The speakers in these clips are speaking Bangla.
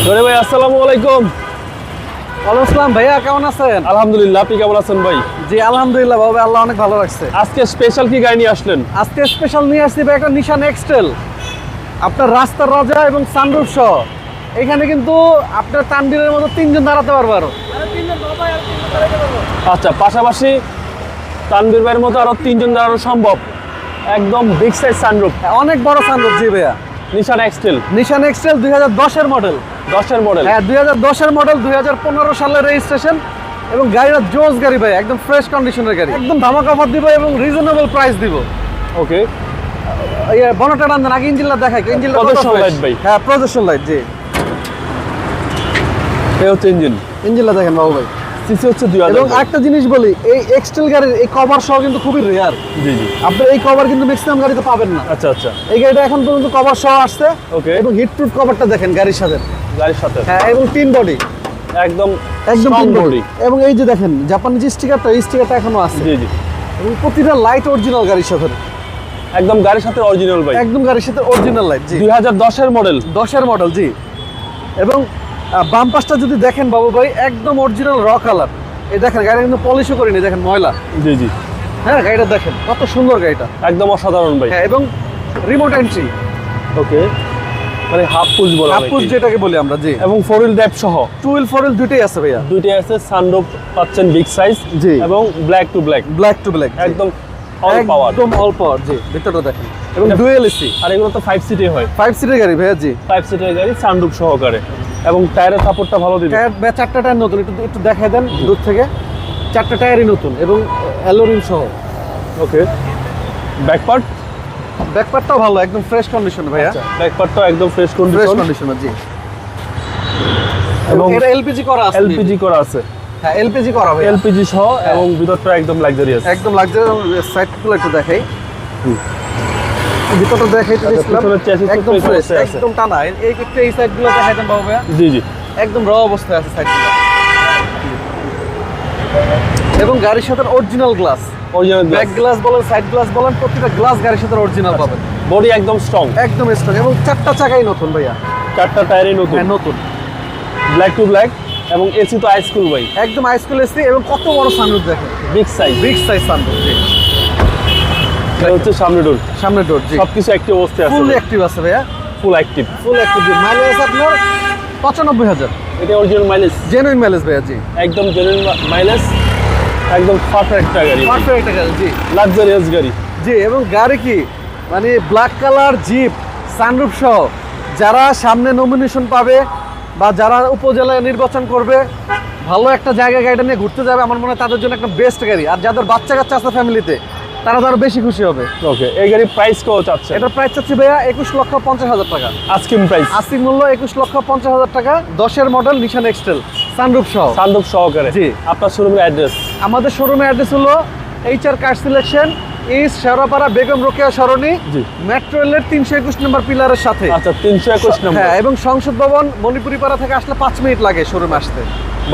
জরে ভাই আসসালামু আলাইকুম। ওয়ালাইকুম আসসালাম ভাইয়া, কেমন আছেন? আলহামদুলিল্লাহ, আপনি কেমন আছেন ভাই? জি আলহামদুলিল্লাহ বাবা, আল্লাহ অনেক ভালো রাখছে। আজকে স্পেশাল কি গাড়ি নিয়ে আসলেন? আজকে স্পেশাল নিয়ে আসছি ভাই একটা নিশান এক্সটেল, আপনার রাস্তার রাজা এবং সানরুফ সহ। এখানে কিন্তু আপনার তানবীরের মতো তিনজন দাঁড়াতে পারবো আরো। আচ্ছা, পাশাপাশি তানভীর ভাইয়ের মতো আরো তিনজন দাঁড়ানো সম্ভব। একদম বিগ সাইজ সানরুফ, অনেক বড় সানরুফ। জি ভাইয়া, নিশান এক্সটেল নিশান এক্সটেল 2010-এর মডেল। 10-এর মডেল। হ্যাঁ 2010-এর মডেল, 2015 সালের রেজিস্ট্রেশন এবং গাড়িটা জোস গাড়ি ভাই, একদম ফ্রেশ কন্ডিশনের গাড়ি, একদম ধামাকা অফার দিব এবং রিজনেবল প্রাইস দিব। ওকে, বনটা টান দেন, আগে ইঞ্জিনটা দেখাই। ইঞ্জিনটা প্রজেকশন লাইট ভাই। হ্যাঁ প্রজেকশন লাইট। জি এই হচ্ছে ইঞ্জিন। ইঞ্জিনটা দেখেন বাবু ভাই। সিসি হচ্ছে 2000। এবং একটা জিনিস বলি, এই এক্সটেল গাড়ির এই কভার সহ কিন্তু খুবই রেয়ার। জি জি। আপনি এই কভার কিন্তু ম্যাক্সিমাম গাড়িতে পাবেন না। আচ্ছা আচ্ছা, এই গাড়িটা এখন পর্যন্ত কভার সহ আসছে। ওকে। এবং হিট প্রুফ কভারটা দেখেন গাড়ির সাথে। গাড়ির সাথে হ্যাঁ, এবং তিন বডি, একদম একদম strong তিন body। বডি। এবং এই যে দেখেন জাপানি যে স্টিকারটা, এই স্টিকারটা এখনো আছে। জি জি, এবং প্রতিটা লাইট অরিজিনাল গাড়ির সাথে, একদম গাড়ির সাথে অরিজিনাল ভাই। একদম গাড়ির সাথে অরিজিনাল লাইট। জি 2010-এর মডেল। 10-এর মডেল। জি, এবং বাম পাশটা যদি দেখেন বাবু ভাই, একদম অরিজিনাল র কালার। এই দেখেন গাড়িটা কিন্তু পলিশও করিনি, দেখেন ময়লা। জি জি, হ্যাঁ গাড়িটা দেখেন কত সুন্দর গাড়িটা। একদম অসাধারণ ভাই। হ্যাঁ, এবং রিমোট এন্ট্রি, ওকে, মানে হাফ পুশ বলা হয় হাফপুশ যেটাকে বলি আমরা। জি, এবং 4 হুইল ড্রাইভ সহ টু হুইল ফোর হুইল দুইটাই আছে ভাইয়া। দুইটাই আছে। সানরুফ পাচ্ছেন বিগ সাইজ। জি। এবং black to black, black to black, একদম অল পাওয়ার। একদম অল পাওয়ার। জি, ভিতরটা দেখেন। এবং ডুয়েল এসি, আর এগুলো তো 5 সিটে হয়। 5 সিটের গাড়ি ভাইয়া। জি, 5 সিটের গাড়ি সানরুফ সহকারে। এবং টায়ারের সাপোর্টটা ভালো দিবে। টায়ার চারটা টায়ার নতুন, একটু একটু দেখাই দেন দূর থেকে। চারটা টায়ারই নতুন এবং অ্যালোরিং সহ। ওকে, ব্যাক পার্ট, ব্যাক পার্টটাও ভালো, একদম ফ্রেশ কন্ডিশন ভাইয়া। ব্যাক পার্টটাও একদম ফ্রেশ ফ্রেশ কন্ডিশন। কন্ডিশনে। জি, এবং এবং এটা এলপিজি করা আছে। এলপিজি করা আছে। হ্যাঁ এলপিজি করা ভাইয়া। এলপিজি সহ এবং ভিতরটা একদম লাক্সারিয়াস। একদম লাক্সারি। সাইডগুলো একটু দেখাই, ভিতরটা দেখাই তো আচ্ছা, ইসলাম। পিছনের chassis তো একদম fresh ফ্রেশ, অবস্থায় আছে। একদম টানা। এই একটু এই সাইডগুলো দেখাই দেন বাবু ভাইয়া। জি জি, একদম র অবস্থায় আছে সাইডগুলো। এবং গাড়ির সাথে original glass, original back glass বলেন, সাইড গ্লাস বলেন, প্রত্যেকটা গ্লাস গাড়ির সাথে অরিজিনাল পাবেন। বডি একদম স্ট্রং, একদম স্ট্রং। এবং চারটা চাকাই নতুন ভাইয়া। চারটা টায়ারই নতুন। হ্যাঁ নতুন, ব্ল্যাক টু ব্ল্যাক। এবং এসি তো হাইস্কুল ভাই, একদম হাইস্কুল এসি। এবং কত বড় সানরুফ দেখেন, big size. Big size sunroof. জি, এটা হচ্ছে সামনে ডোর। সামনে ডোর। জি, সবকিছু অ্যাক্টিভ অবস্থায় আছে। ফুল অ্যাক্টিভ আছে ভাইয়া, full active. Full active. Mileage আছে আপনার 95,000, এটা অরিজিনাল মাইলেজ, জেনুইন মাইলেজ ভাইয়া। জি, একদম জেনুইন মাইলেজ, একদম পারফেক্ট একটা গাড়ি, পারফেক্ট গাড়ি। জি লাক্সারিয়াস গাড়ি। জি, এবং গাড়ি কি মানে ব্ল্যাক কালার জিপ সানরুফ সহ যারা সামনে নমিনেশন পাবে বা যারা উপজেলায় নির্বাচন করবে, ভালো একটা জায়গায় গাড়িটা নিয়ে ঘুরতে যাবে, আমার মনে হয় তাদের জন্য একটা বেস্ট গাড়ি। আর যাদের বাচ্চা কাচ্চা আছে ফ্যামিলিতে, তারা তো আরো বেশি খুশি হবে। ওকে, এই গাড়ির প্রাইস কত চাচ্ছে? এটার প্রাইস চাচ্ছি ভাইয়া 21,50,000 টাকা। আস্কিং প্রাইস, আস্তিক মূল্য 21,50,000 টাকা। 10-এর মডেল, নিশান এক্সটেল, সানরুফ সহ। সানরুফ সহকারে। জি। আপনার শোরুমের অ্যাড্রেস? আমাদের শোরুমের অ্যাড্রেস হলো HR car selection, east Shewrapara, Begum Rokeya Sarani, জি। মেট্রো রেলের 321 নম্বর পিলারের সাথে। আচ্ছা, 321 নম্বর। হ্যাঁ, এবং সংসদ ভবন মণিপুরি পাড়া থেকে আসলে 5 মিনিট লাগে শোরুমে আসতে।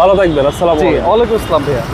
ভালো থাকবেন, আসসালামু জি, আলাইকুম। ওয়ালাইকুম আসসালাম ভাইয়া।